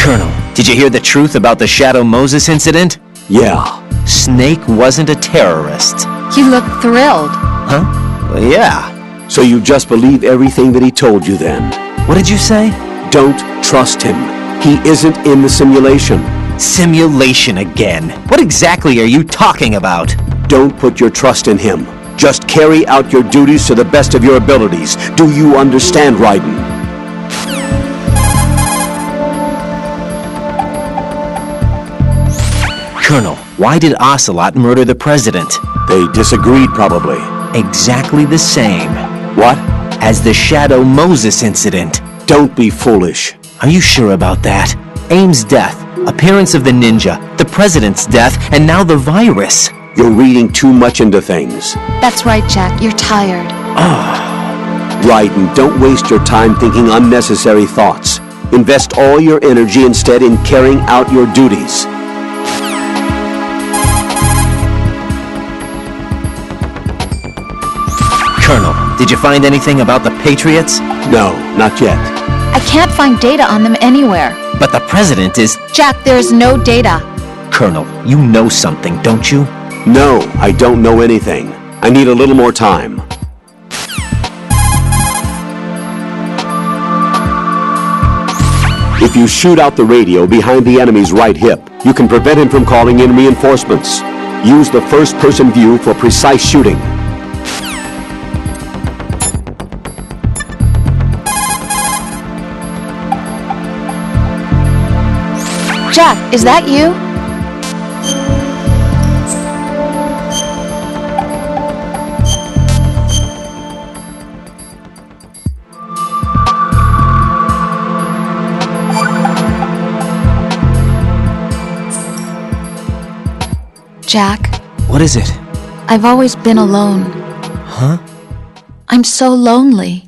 Colonel, did you hear the truth about the Shadow Moses incident? Yeah. Snake wasn't a terrorist. You look thrilled. Huh? Well, yeah. So you just believe everything that he told you then? What did you say? Don't trust him. He isn't in the simulation. Simulation again. What exactly are you talking about? Don't put your trust in him. Just carry out your duties to the best of your abilities. Do you understand, Raiden? Colonel, why did Ocelot murder the president? They disagreed, probably. Exactly the same. What? As the Shadow Moses incident. Don't be foolish. Are you sure about that? Aim's death, appearance of the ninja, the president's death, and now the virus. You're reading too much into things. That's right, Jack. You're tired. Raiden, don't waste your time thinking unnecessary thoughts. Invest all your energy instead in carrying out your duties. Colonel, did you find anything about the Patriots? No, not yet. I can't find data on them anywhere. But the president is... Jack, there's no data. Colonel, you know something, don't you? No, I don't know anything. I need a little more time. If you shoot out the radio behind the enemy's right hip, you can prevent him from calling in reinforcements. Use the first-person view for precise shooting. Jack, is that you? Jack. What is it? I've always been alone. Huh? I'm so lonely.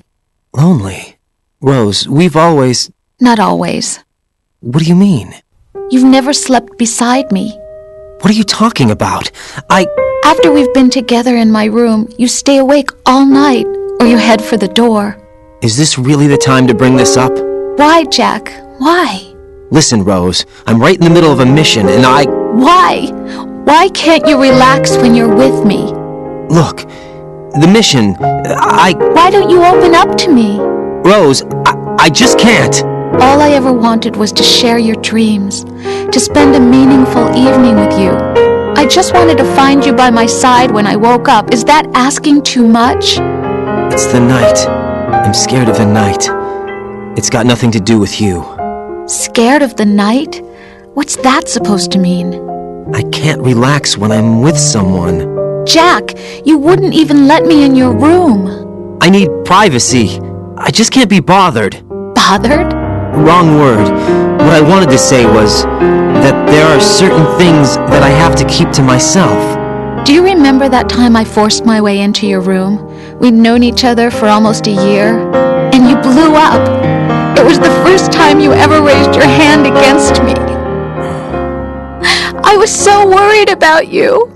Lonely? Rose, we've always... Not always. What do you mean? You've never slept beside me. What are you talking about? After we've been together in my room, you stay awake all night, or you head for the door. Is this really the time to bring this up? Why, Jack? Why? Listen, Rose, I'm right in the middle of a mission, and Why? Why can't you relax when you're with me? Look, the mission, Why don't you open up to me? Rose, I just can't. All I ever wanted was to share your dreams, to spend a meaningful evening with you. I just wanted to find you by my side when I woke up. Is that asking too much? It's the night. I'm scared of the night. It's got nothing to do with you. Scared of the night? What's that supposed to mean? I can't relax when I'm with someone. Jack, you wouldn't even let me in your room. I need privacy. I just can't be bothered. Bothered? Wrong word. What I wanted to say was that there are certain things that I have to keep to myself. Do you remember that time I forced my way into your room? We'd known each other for almost a year, and you blew up. It was the first time you ever raised your hand against me. I was so worried about you.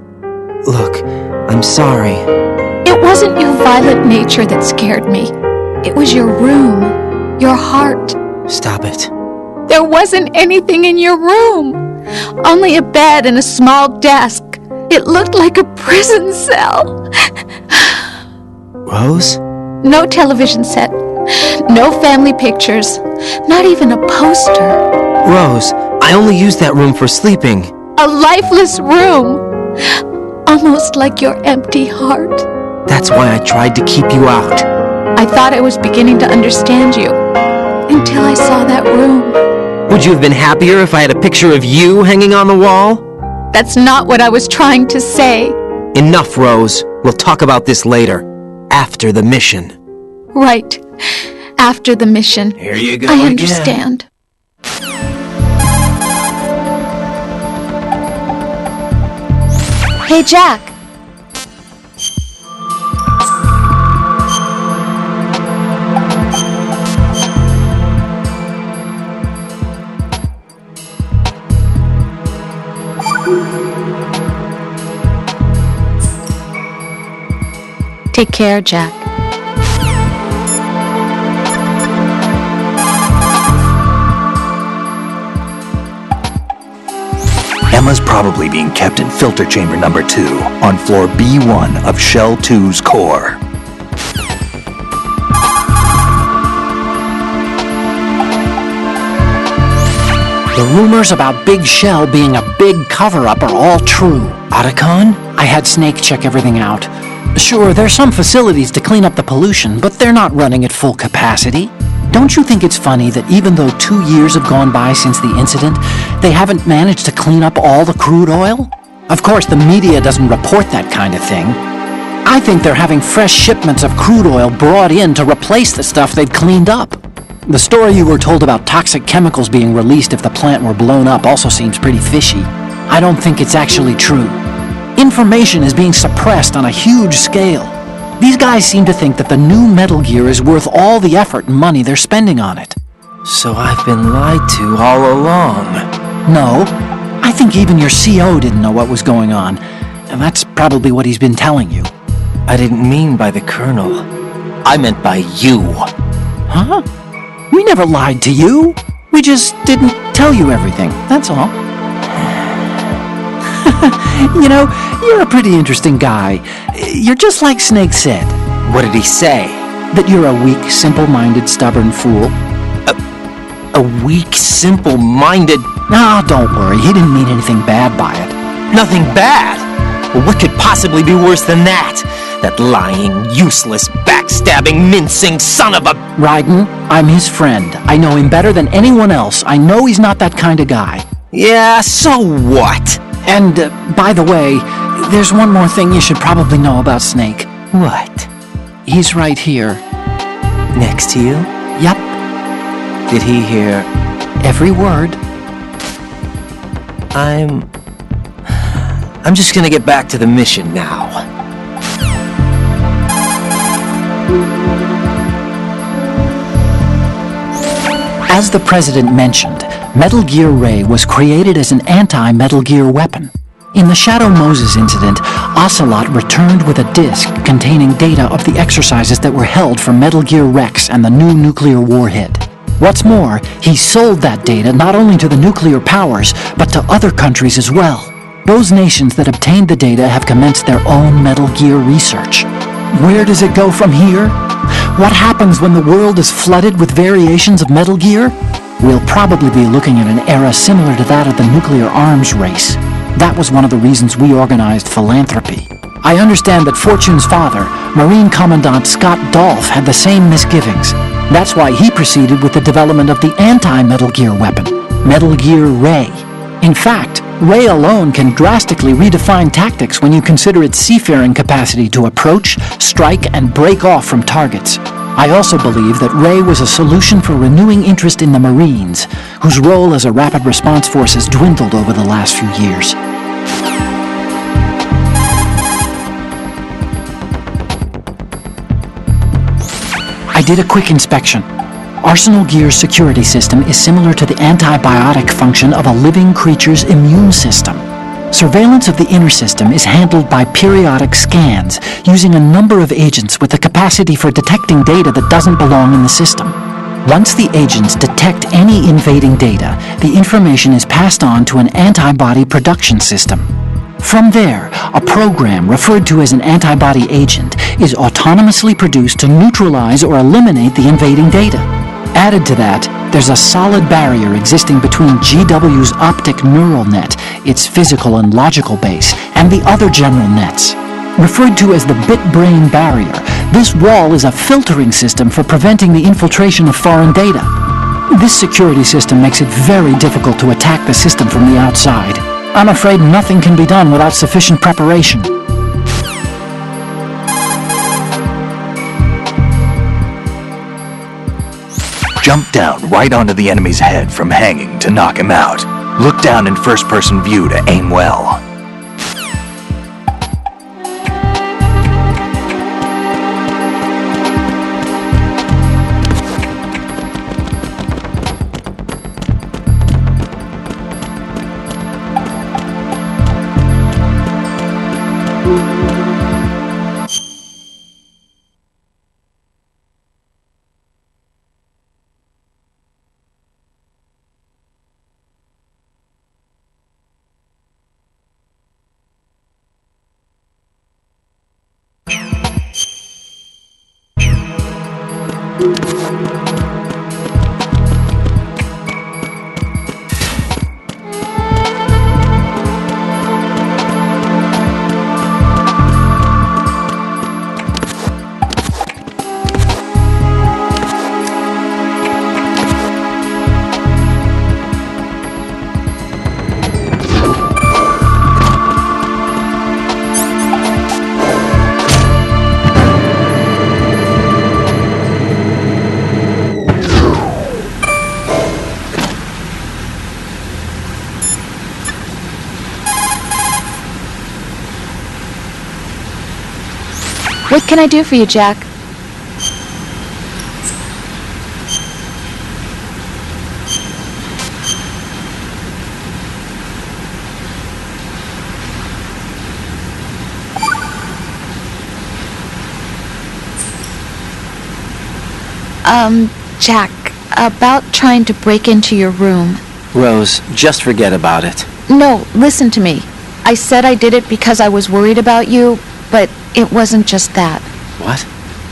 Look, I'm sorry. It wasn't your violent nature that scared me. It was your room, your heart. Stop it. There wasn't anything in your room. Only a bed and a small desk. It looked like a prison cell. Rose? No television set. No family pictures. Not even a poster. Rose, I only use that room for sleeping. A lifeless room. Almost like your empty heart. That's why I tried to keep you out. I thought I was beginning to understand you. Until I saw that room. Would you have been happier if I had a picture of you hanging on the wall? That's not what I was trying to say. Enough, Rose. We'll talk about this later. After the mission. Right. After the mission. Here you go I again. understand. Hey, Jack. Take care, Jack. Emma's probably being kept in filter chamber number 2 on floor B1 of Shell 2's core. The rumors about Big Shell being a big cover-up are all true. Otacon? I had Snake check everything out. Sure, there's some facilities to clean up the pollution, but they're not running at full capacity. Don't you think it's funny that even though 2 years have gone by since the incident, they haven't managed to clean up all the crude oil? Of course, the media doesn't report that kind of thing. I think they're having fresh shipments of crude oil brought in to replace the stuff they've cleaned up. The story you were told about toxic chemicals being released if the plant were blown up also seems pretty fishy. I don't think it's actually true. Information is being suppressed on a huge scale. These guys seem to think that the new Metal Gear is worth all the effort and money they're spending on it. So I've been lied to all along. No, I think even your CO didn't know what was going on, and that's probably what he's been telling you. I didn't mean by the Colonel. I meant by you. Huh? We never lied to you. We just didn't tell you everything, that's all. You know, you're a pretty interesting guy. You're just like Snake said. What did he say? That you're a weak, simple-minded, stubborn fool. A weak, simple-minded... No, don't worry. He didn't mean anything bad by it. Nothing bad? Well, what could possibly be worse than that? That lying, useless, backstabbing, mincing son of a... Raiden, I'm his friend. I know him better than anyone else. I know he's not that kind of guy. Yeah, so what? And, by the way, there's one more thing you should probably know about Snake. What? He's right here. Next to you? Yep, Did he hear... every word. I'm just gonna get back to the mission now. As the President mentioned, Metal Gear Ray was created as an anti-Metal Gear weapon. In the Shadow Moses incident, Ocelot returned with a disk containing data of the exercises that were held for Metal Gear Rex and the new nuclear warhead. What's more, he sold that data not only to the nuclear powers, but to other countries as well. Those nations that obtained the data have commenced their own Metal Gear research. Where does it go from here? What happens when the world is flooded with variations of Metal Gear? We'll probably be looking at an era similar to that of the nuclear arms race. That was one of the reasons we organized philanthropy. I understand that Fortune's father, Marine Commandant Scott Dolph, had the same misgivings. That's why he proceeded with the development of the anti-Metal Gear weapon, Metal Gear Ray. In fact, Ray alone can drastically redefine tactics when you consider its seafaring capacity to approach, strike, and break off from targets. I also believe that Ray was a solution for renewing interest in the Marines, whose role as a rapid response force has dwindled over the last few years. I did a quick inspection. Arsenal Gear's security system is similar to the antibiotic function of a living creature's immune system. Surveillance of the inner system is handled by periodic scans, using a number of agents with the capacity for detecting data that doesn't belong in the system. Once the agents detect any invading data, the information is passed on to an antibody production system. From there, a program referred to as an antibody agent is autonomously produced to neutralize or eliminate the invading data. Added to that, there's a solid barrier existing between GW's optic neural net, its physical and logical base, and the other general nets. Referred to as the bit-brain barrier, this wall is a filtering system for preventing the infiltration of foreign data. This security system makes it very difficult to attack the system from the outside. I'm afraid nothing can be done without sufficient preparation. Jump down right onto the enemy's head from hanging to knock him out. Look down in first-person view to aim well. What can I do for you, Jack? Jack, about trying to break into your room. Rose, just forget about it. No, listen to me. I said I did it because I was worried about you, but it wasn't just that. What?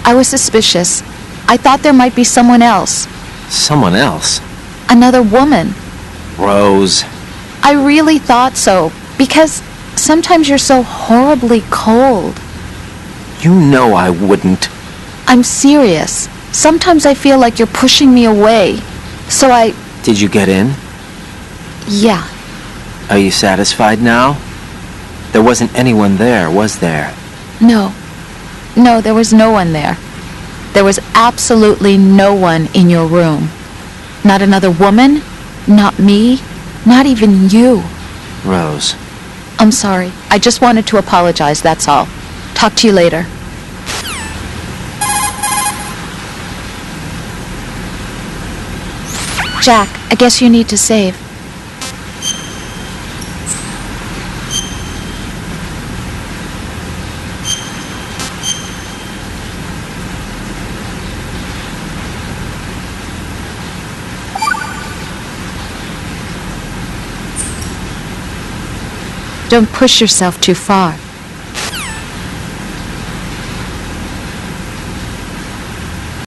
I was suspicious. I thought there might be someone else. Someone else? Another woman. Rose. I really thought so, because sometimes you're so horribly cold. You know I wouldn't. I'm serious. Sometimes I feel like you're pushing me away. So Did you get in? Yeah, Are you satisfied now? There wasn't anyone there, was there? No. No, there was no one there. There was absolutely no one in your room. Not another woman, not me, not even you. Rose. I'm sorry. I just wanted to apologize, that's all. Talk to you later. Jack, I guess you need to save. Don't push yourself too far.